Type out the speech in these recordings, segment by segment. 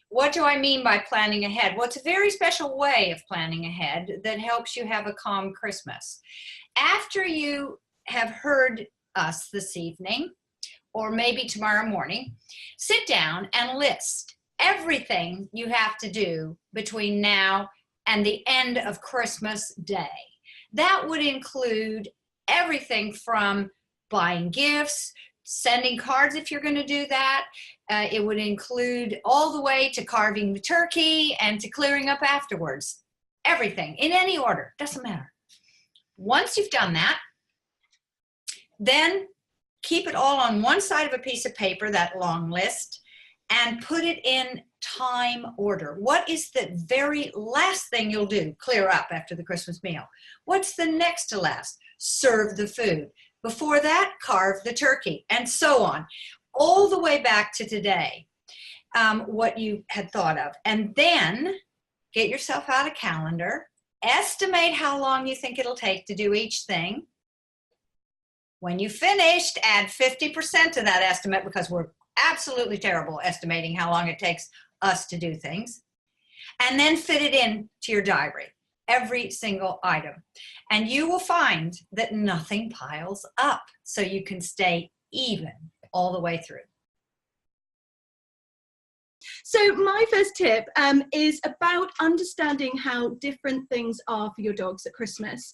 What do I mean by planning ahead? Well, it's a very special way of planning ahead that helps you have a calm Christmas. After you have heard us this evening, or maybe tomorrow morning, sit down and list everything you have to do between now and the end of Christmas Day. That would include everything from buying gifts, sending cards if you're going to do that. It would include all the way to carving the turkey and to clearing up afterwards. Everything, in any order, doesn't matter. Once you've done that, then keep it all on one side of a piece of paper, that long list, and put it in time order. What is the very last thing you'll do? Clear up after the Christmas meal. What's the next to last? Serve the food. Before that, carve the turkey, and so on. All the way back to today, what you had thought of. And then get yourself out a calendar, estimate how long you think it'll take to do each thing. When you finished, add 50% to that estimate, because we're absolutely terrible estimating how long it takes us to do things. And then fit it in to your diary, every single item. And you will find that nothing piles up, so you can stay even all the way through. So my first tip is about understanding how different things are for your dogs at Christmas.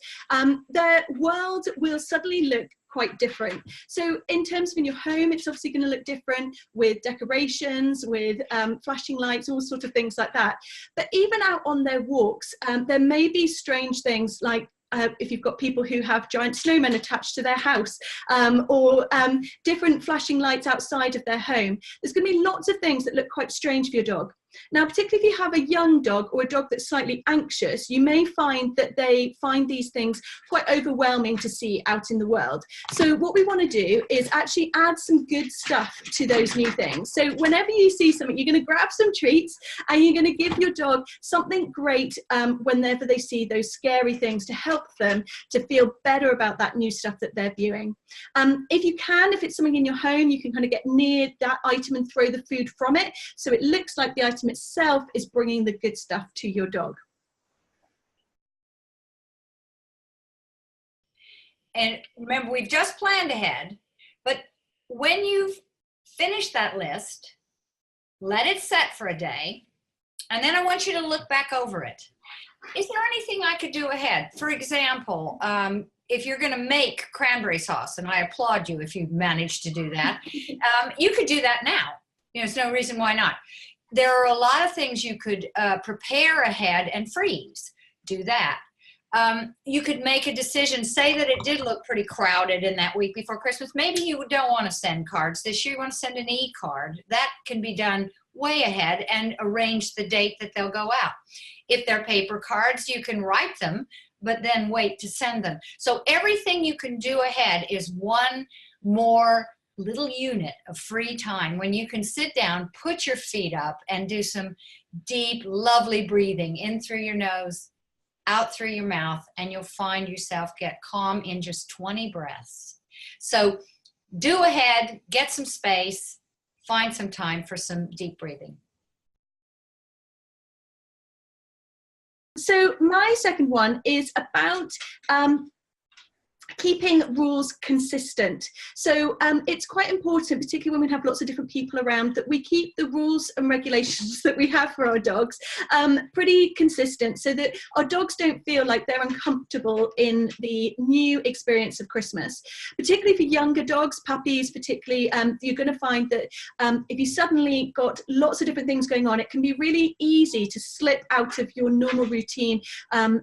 Their world will suddenly look quite different. So in terms of in your home, it's obviously going to look different with decorations, with flashing lights, all sorts of things like that. But even out on their walks, there may be strange things like if you've got people who have giant snowmen attached to their house, or different flashing lights outside of their home. There's going to be lots of things that look quite strange for your dog. Now, particularly if you have a young dog or a dog that's slightly anxious, you may find that they find these things quite overwhelming to see out in the world. So what we want to do is actually add some good stuff to those new things. So whenever you see something, you're going to grab some treats and you're going to give your dog something great whenever they see those scary things, to help them to feel better about that new stuff that they're viewing. If you can, if it's something in your home, you can kind of get near that item and throw the food from it, so it looks like the item itself is bringing the good stuff to your dog. And remember, we've just planned ahead, but when you've finished that list, let it set for a day, and then I want you to look back over it. Is there anything I could do ahead? For example, if you're going to make cranberry sauce, and I applaud you if you've managed to do that, you could do that now. You know, there's no reason why not. There are a lot of things you could prepare ahead and freeze. Do that. You could make a decision, say that it did look pretty crowded in that week before Christmas. Maybe you don't want to send cards this year, you want to send an e-card. That can be done way ahead and arrange the date that they'll go out. If they're paper cards, you can write them, but then wait to send them. So everything you can do ahead is one more little unit of free time when you can sit down, put your feet up, and do some deep, lovely breathing in through your nose, out through your mouth, and you'll find yourself get calm in just 20 breaths. So do ahead, get some space, find some time for some deep breathing. So my second one is about keeping rules consistent. So it's quite important, particularly when we have lots of different people around, that we keep the rules and regulations that we have for our dogs pretty consistent, so that our dogs don't feel like they're uncomfortable in the new experience of Christmas. Particularly for younger dogs, puppies particularly, you're going to find that if you suddenly got lots of different things going on, it can be really easy to slip out of your normal routine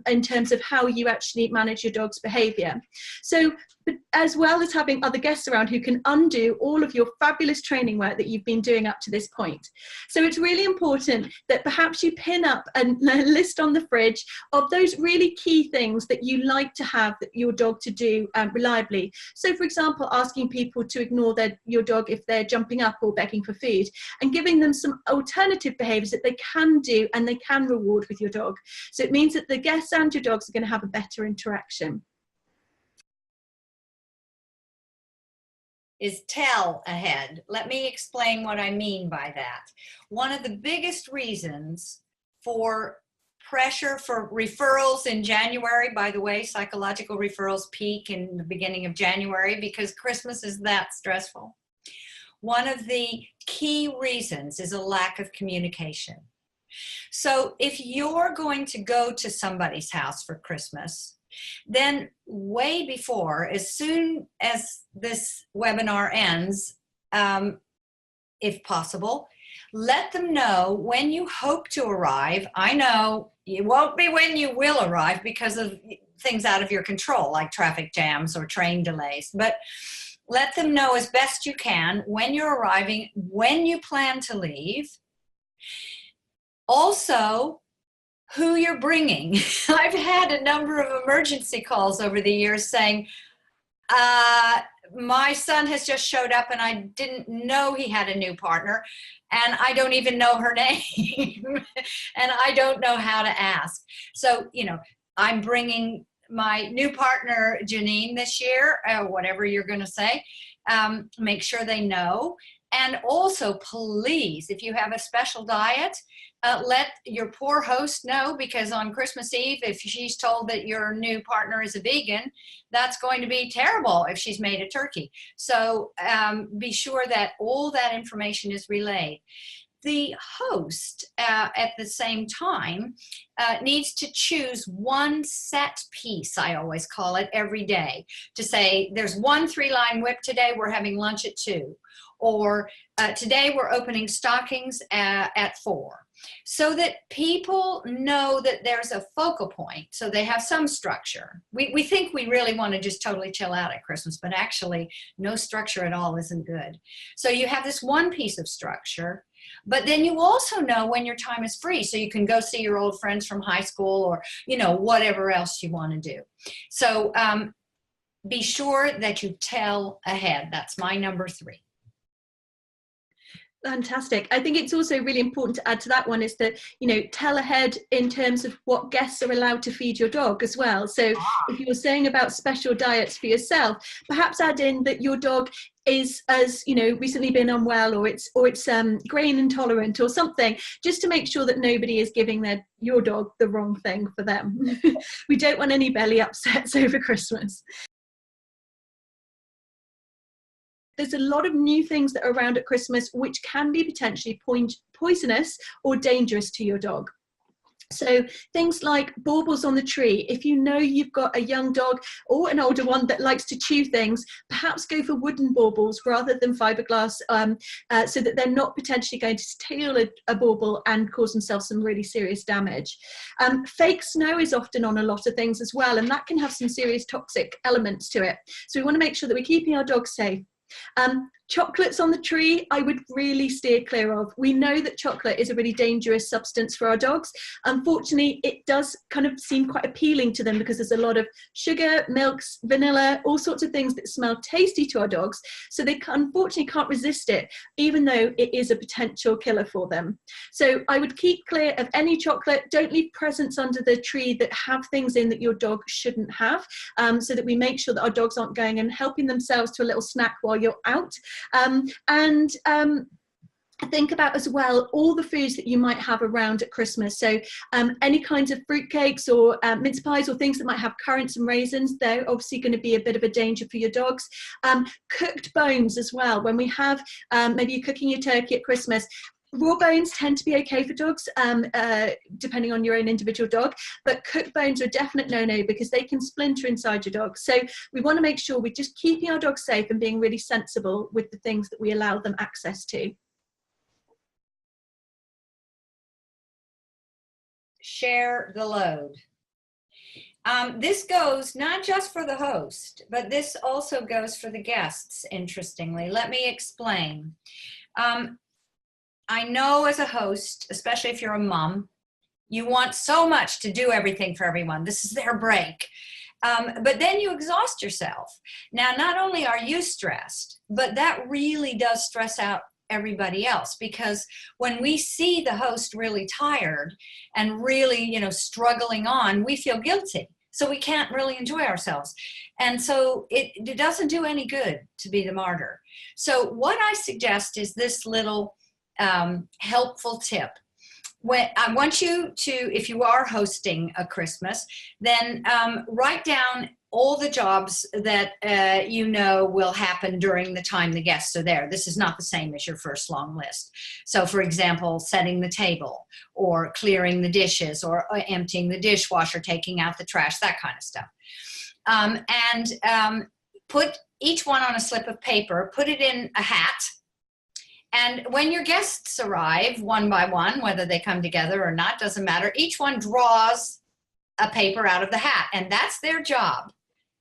in terms of how you actually manage your dog's behavior. So, but as well as having other guests around who can undo all of your fabulous training work that you've been doing up to this point. So it's really important that perhaps you pin up a list on the fridge of those really key things that you like to have your dog to do reliably. So for example, asking people to ignore your dog if they're jumping up or begging for food, and giving them some alternative behaviors that they can do and they can reward with your dog. So it means that the guests and your dogs are going to have a better interaction. is tell ahead. Let me explain what I mean by that. One of the biggest reasons for pressure for referrals in January, by the way, psychological referrals peak in the beginning of January because Christmas is that stressful. One of the key reasons is a lack of communication. So if you're going to go to somebody's house for Christmas, then way before, as soon as this webinar ends, if possible, let them know when you hope to arrive. I know it won't be when you will arrive because of things out of your control, like traffic jams or train delays, but let them know as best you can when you're arriving, when you plan to leave. Also, who you're bringing. I've had a number of emergency calls over the years saying, my son has just showed up and I didn't know he had a new partner and I don't even know her name and I don't know how to ask. So, you know, I'm bringing my new partner, Janine, this year, whatever you're going to say, make sure they know. And also, please, if you have a special diet, let your poor host know, because on Christmas Eve, if she's told that your new partner is a vegan, that's going to be terrible if she's made a turkey. So be sure that all that information is relayed. The host, at the same time, needs to choose one set piece, I always call it, every day, to say, there's one 3-line whip today, we're having lunch at 2. Or today we're opening stockings at 4. So that people know that there's a focal point, so they have some structure. We think we really want to just totally chill out at Christmas, but actually no structure at all isn't good. So you have this one piece of structure, but then you also know when your time is free, so you can go see your old friends from high school or, you know, whatever else you want to do. So be sure that you tell ahead. That's my number 3. Fantastic. I think it's also really important to add to that one is that, you know, tell ahead in terms of what guests are allowed to feed your dog as well. So if you're saying about special diets for yourself, perhaps add in that your dog is, as you know, recently been unwell, or it's grain intolerant or something, just to make sure that nobody is giving your dog the wrong thing for them. We don't want any belly upsets over Christmas. There's a lot of new things that are around at Christmas which can be potentially poisonous or dangerous to your dog. So things like baubles on the tree. If you know you've got a young dog or an older one that likes to chew things, perhaps go for wooden baubles rather than fiberglass, so that they're not potentially going to steal a bauble and cause themselves some really serious damage. Fake snow is often on a lot of things as well, and that can have some serious toxic elements to it. So we want to make sure that we're keeping our dogs safe. Chocolates on the tree, I would really steer clear of. We know that chocolate is a really dangerous substance for our dogs. Unfortunately, it does kind of seem quite appealing to them because there's a lot of sugar, milks, vanilla, all sorts of things that smell tasty to our dogs. So they unfortunately can't resist it, even though it is a potential killer for them. So I would keep clear of any chocolate. Don't leave presents under the tree that have things in that your dog shouldn't have, so that we make sure that our dogs aren't going and helping themselves to a little snack while you're out. Think about as well all the foods that you might have around at Christmas. So any kinds of fruitcakes or mince pies or things that might have currants and raisins, they're obviously going to be a bit of a danger for your dogs. Cooked bones as well. When we have, maybe you're cooking your turkey at Christmas, raw bones tend to be okay for dogs, depending on your own individual dog, but cooked bones are a definite no-no because they can splinter inside your dog. So we want to make sure we're just keeping our dogs safe and being really sensible with the things that we allow them access to. Share the load. This goes not just for the host, but this also goes for the guests, interestingly. Let me explain. I know as a host, especially if you're a mom, you want so much to do everything for everyone. This is their break. But then you exhaust yourself. Now, not only are you stressed, but that really does stress out everybody else, because when we see the host really tired and really, you know, struggling on, we feel guilty. So we can't really enjoy ourselves. And so it doesn't do any good to be the martyr. So what I suggest is this little helpful tip. When I want you to, if you are hosting a Christmas, then write down all the jobs that you know will happen during the time the guests are there. This is not the same as your first long list. So for example, setting the table, or clearing the dishes, or emptying the dishwasher, taking out the trash, that kind of stuff. Put each one on a slip of paper, put it in a hat, and when your guests arrive one by one, whether they come together or not, doesn't matter, each one draws a paper out of the hat, and that's their job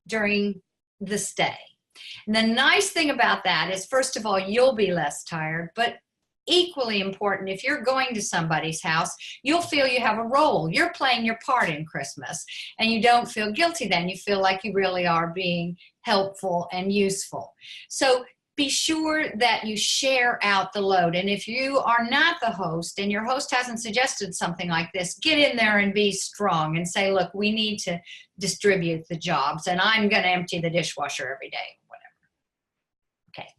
during the stay. And the nice thing about that is, first of all, you'll be less tired, but equally important, if you're going to somebody's house, you'll feel you have a role. You're playing your part in Christmas, and you don't feel guilty then. You feel like you really are being helpful and useful. So be sure that you share out the load. And if you are not the host and your host hasn't suggested something like this, get in there and be strong and say, look, we need to distribute the jobs, and I'm going to empty the dishwasher every day, whatever. Okay.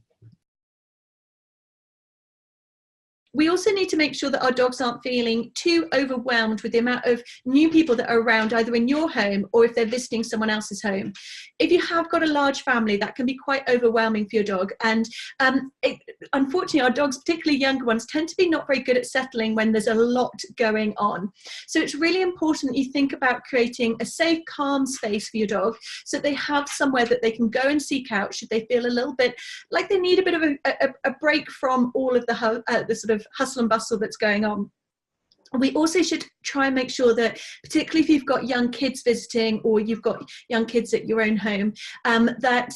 We also need to make sure that our dogs aren't feeling too overwhelmed with the amount of new people that are around, either in your home or if they're visiting someone else's home. If you have got a large family, that can be quite overwhelming for your dog. And unfortunately, our dogs, particularly younger ones, tend to be not very good at settling when there's a lot going on. So it's really important you think about creating a safe, calm space for your dog, so that they have somewhere that they can go and seek out should they feel a little bit like they need a bit of a break from all of the sort of hustle and bustle that's going on. We also should try and make sure that, particularly if you've got young kids visiting or you've got young kids at your own home, that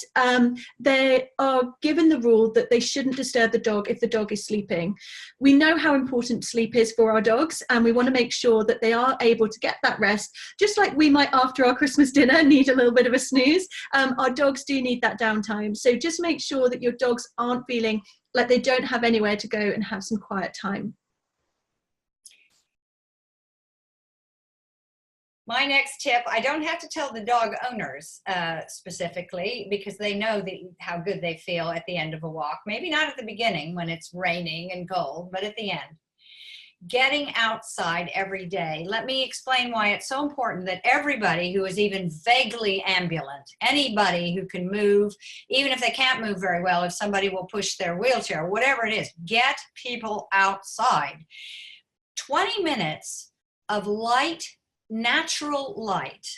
they are given the rule that they shouldn't disturb the dog if the dog is sleeping. We know how important sleep is for our dogs, and we want to make sure that they are able to get that rest, just like we might after our Christmas dinner need a little bit of a snooze. Our dogs do need that downtime. So just make sure that your dogs aren't feeling like they don't have anywhere to go and have some quiet time. My next tip, I don't have to tell the dog owners specifically, because they know how good they feel at the end of a walk. Maybe not at the beginning when it's raining and cold, but at the end. Getting outside every day. Let me explain why it's so important that everybody who is even vaguely ambulant, anybody who can move, even if they can't move very well, if somebody will push their wheelchair, whatever it is, get people outside. 20 minutes of light, natural light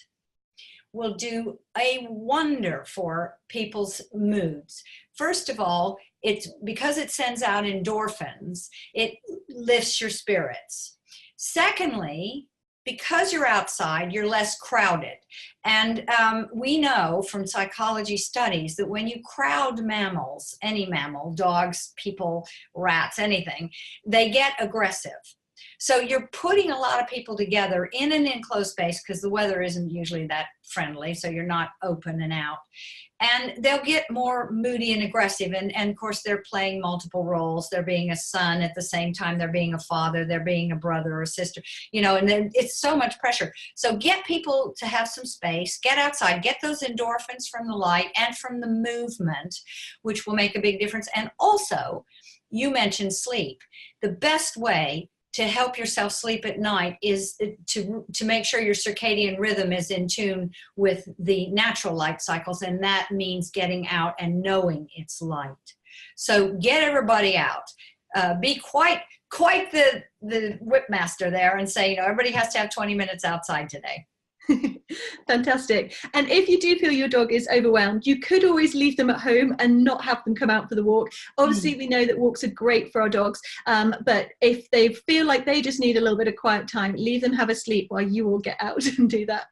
will do a wonder for people's moods. First of all, it's because it sends out endorphins, it lifts your spirits. Secondly, because you're outside, you're less crowded. And we know from psychology studies that when you crowd mammals, any mammal, dogs, people, rats, anything, they get aggressive. So you're putting a lot of people together in an enclosed space, because the weather isn't usually that friendly, so you're not open and out. And they'll get more moody and aggressive. And of course, they're playing multiple roles. They're being a son at the same time. They're being a father. They're being a brother or a sister, you know, and then it's so much pressure. So get people to have some space, get outside, get those endorphins from the light and from the movement, which will make a big difference. And also, you mentioned sleep. The best way to help yourself sleep at night is to make sure your circadian rhythm is in tune with the natural light cycles, and that means getting out and knowing it's light. So get everybody out. Be quite the whipmaster there and say, you know, everybody has to have 20 minutes outside today. Fantastic. And if you do feel your dog is overwhelmed, you could always leave them at home and not have them come out for the walk. Obviously, we know that walks are great for our dogs, but if they feel like they just need a little bit of quiet time, leave them have a sleep while you all get out and do that.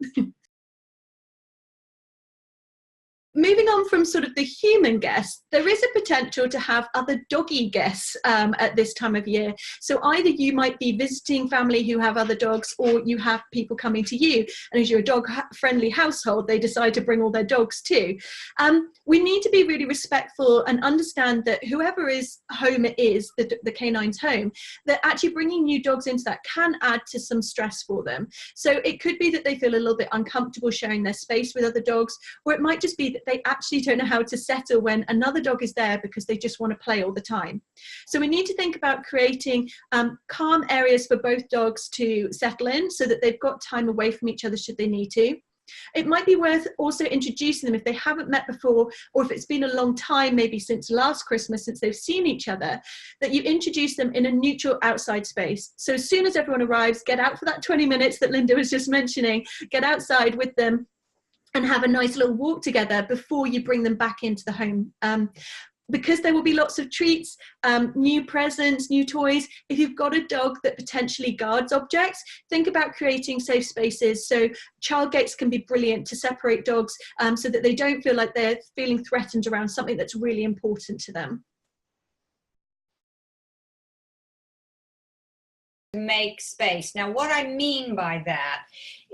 moving on from sort of the human guests, there is a potential to have other doggy guests at this time of year. So either you might be visiting family who have other dogs, or you have people coming to you, and as you're a dog-friendly household, they decide to bring all their dogs too. We need to be really respectful and understand that whoever is home it is, the canine's home, that actually bringing new dogs into that can add to some stress for them. So it could be that they feel a little bit uncomfortable sharing their space with other dogs, or it might just be that they actually don't know how to settle when another dog is there because they just want to play all the time. So we need to think about creating calm areas for both dogs to settle in, so that they've got time away from each other should they need to. It might be worth also introducing them if they haven't met before, or if it's been a long time, maybe since last Christmas, since they've seen each other, that you introduce them in a neutral outside space. So as soon as everyone arrives, get out for that 20 minutes that Linda was just mentioning, get outside with them and have a nice little walk together before you bring them back into the home. Because there will be lots of treats, new presents, new toys. If you've got a dog that potentially guards objects, think about creating safe spaces. So child gates can be brilliant to separate dogs so that they don't feel like they're feeling threatened around something that's really important to them. Make space. Now, what I mean by that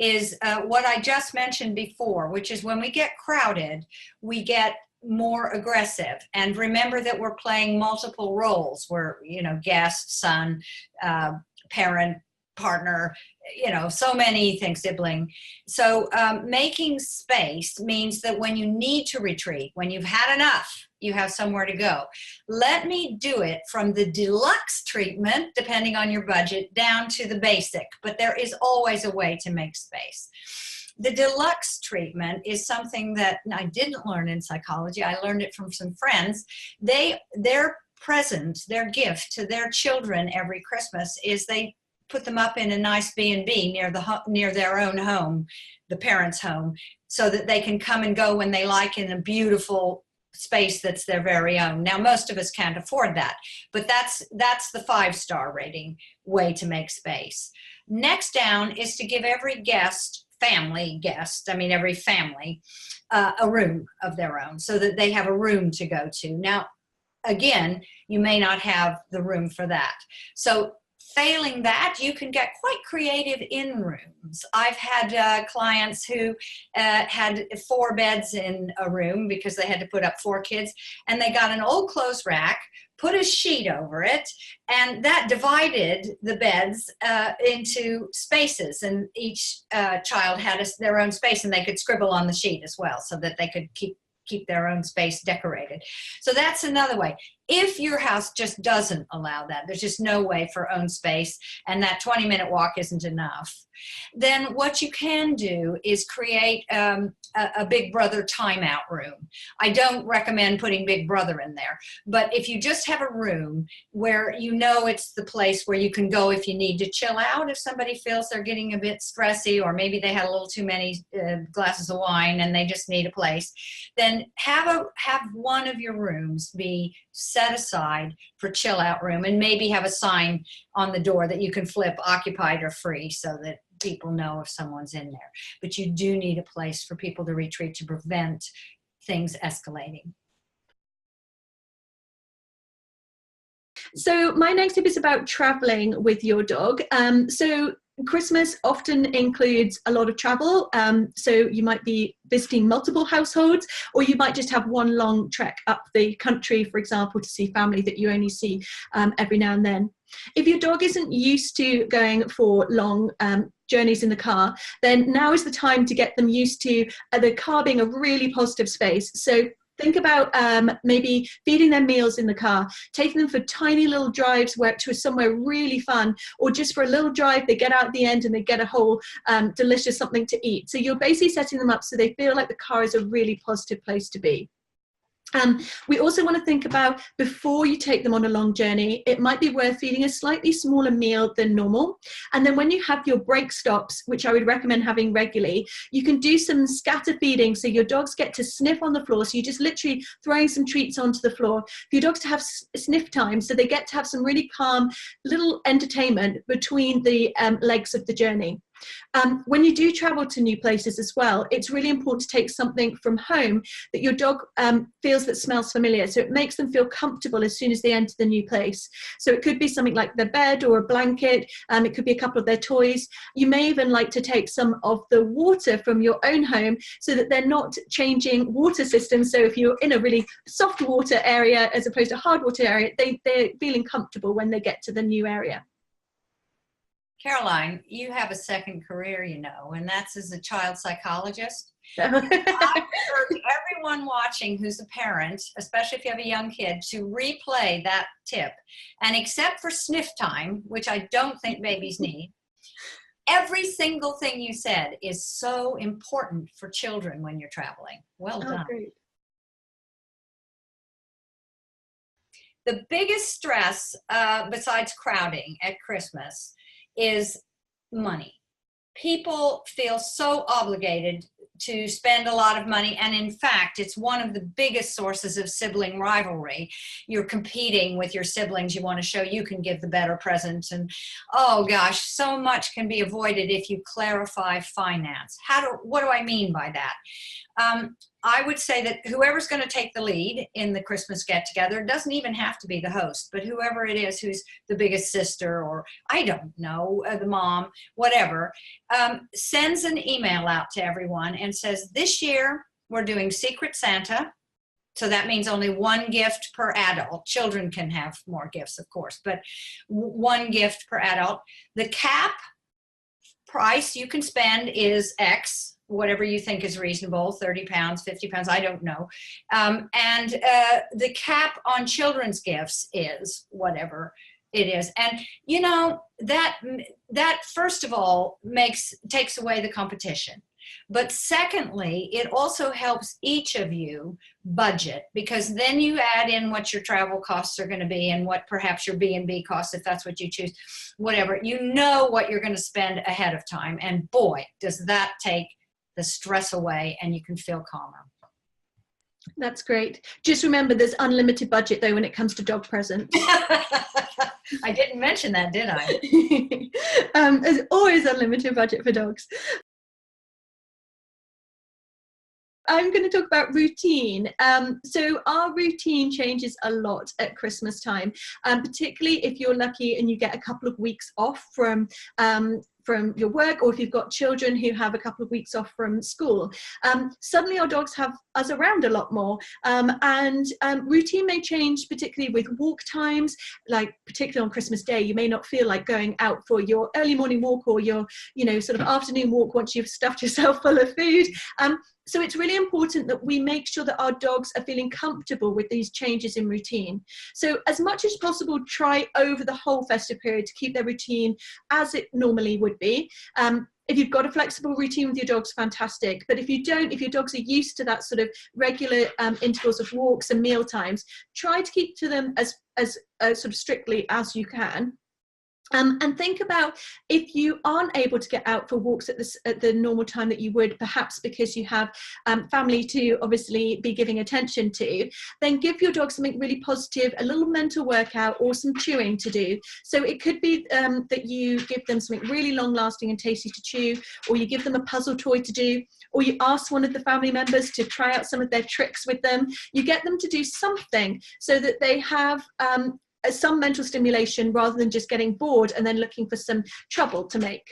is what I just mentioned before, which is when we get crowded, we get more aggressive. And remember that we're playing multiple roles. We're, guest, son, parent, partner, so many things, sibling. So making space means that when you need to retreat, when you've had enough, you have somewhere to go. Let me do it from the deluxe treatment, depending on your budget, down to the basic, but there is always a way to make space. The deluxe treatment is something that I didn't learn in psychology. I learned it from some friends. Their present, their gift to their children every Christmas is they put them up in a nice B&B near their own home, the parents' home, so that they can come and go when they like in a beautiful space that's their very own. Now, most of us can't afford that, but that's the 5-star rating way to make space. Next down is to give every family, every family, a room of their own, so that they have a room to go to. Now, again, you may not have the room for that. So failing that, you can get quite creative in rooms. I've had clients who had 4 beds in a room because they had to put up 4 kids, and they got an old clothes rack, put a sheet over it, and that divided the beds into spaces, and each child had their own space, and they could scribble on the sheet as well, so that they could keep their own space decorated. So that's another way. If your house just doesn't allow that, there's just no way for own space, and that 20-minute walk isn't enough, then what you can do is create a Big Brother timeout room. I don't recommend putting Big Brother in there, but if you just have a room where it's the place where you can go if you need to chill out, if somebody feels they're getting a bit stressy, or maybe they had a little too many glasses of wine and they just need a place, then have one of your rooms be set aside for chill out room, and maybe have a sign on the door that you can flip occupied or free, so that people know if someone's in there. But you do need a place for people to retreat to prevent things escalating. So my next tip is about traveling with your dog. So Christmas often includes a lot of travel. So you might be visiting multiple households, or you might just have one long trek up the country, for example, to see family that you only see every now and then. If your dog isn't used to going for long journeys in the car, then now is the time to get them used to the car being a really positive space. So think about maybe feeding them meals in the car, taking them for tiny little drives to somewhere really fun, or just for a little drive, they get out at the end and they get a whole delicious something to eat. So you're basically setting them up so they feel like the car is a really positive place to be. We also want to think about, before you take them on a long journey, it might be worth feeding a slightly smaller meal than normal. And then when you have your break stops, which I would recommend having regularly, you can do some scatter feeding, so your dogs get to sniff on the floor. So you're just literally throwing some treats onto the floor for your dogs to have sniff time, so they get to have some really calm little entertainment between the legs of the journey. When you do travel to new places as well, it's really important to take something from home that your dog feels that smells familiar. So it makes them feel comfortable as soon as they enter the new place. So it could be something like their bed or a blanket. It could be a couple of their toys. You may even like to take some of the water from your own home so that they're not changing water systems. So if you're in a really soft water area as opposed to hard water area, they're feeling comfortable when they get to the new area. Caroline, you have a second career, you know, and that's as a child psychologist. I urge everyone watching who's a parent, especially if you have a young kid, to replay that tip. And except for sniff time, which I don't think babies need, every single thing you said is so important for children when you're traveling. Well done. Great. The biggest stress, besides crowding at Christmas, is money. People feel so obligated to spend a lot of money, and in fact, it's one of the biggest sources of sibling rivalry. You're competing with your siblings. You want to show you can give the better present, and oh gosh, so much can be avoided if you clarify finance. What do I mean by that? I would say that whoever's going to take the lead in the Christmas get-together, doesn't even have to be the host, but whoever it is who's the biggest sister, or I don't know, the mom, whatever, sends an email out to everyone and says, this year we're doing Secret Santa. So that means only one gift per adult. Children can have more gifts, of course, but one gift per adult. The cap price you can spend is X, whatever you think is reasonable, 30 pounds, 50 pounds, I don't know. And the cap on children's gifts is whatever it is. And you know, that first of all takes away the competition. But secondly, it also helps each of you budget, because then you add in what your travel costs are going to be and what perhaps your B&B costs, if that's what you choose, whatever. You know what you're going to spend ahead of time. And boy, does that take the stress away, and you can feel calmer. That's great. Just remember, there's unlimited budget though when it comes to dog presents. I didn't mention that, did I? There's always unlimited budget for dogs. I'm going to talk about routine. So our routine changes a lot at Christmas time, particularly if you're lucky and you get a couple of weeks off from your work, or if you've got children who have a couple of weeks off from school. Suddenly our dogs have us around a lot more, and routine may change, particularly with walk times. Like particularly on Christmas Day, you may not feel like going out for your early morning walk or your sort of afternoon walk once you've stuffed yourself full of food. So it's really important that we make sure that our dogs are feeling comfortable with these changes in routine. So as much as possible, try over the whole festive period to keep their routine as it normally would be. If you've got a flexible routine with your dogs, fantastic. But if you don't, if your dogs are used to that sort of regular intervals of walks and meal times, try to keep to them as sort of strictly as you can. And think about if you aren't able to get out for walks at the normal time that you would, perhaps because you have family to obviously be giving attention to, then give your dog something really positive, a little mental workout or some chewing to do. So it could be that you give them something really long lasting and tasty to chew, or you give them a puzzle toy to do, or you ask one of the family members to try out some of their tricks with them. You get them to do something so that they have some mental stimulation rather than just getting bored and then looking for some trouble to make.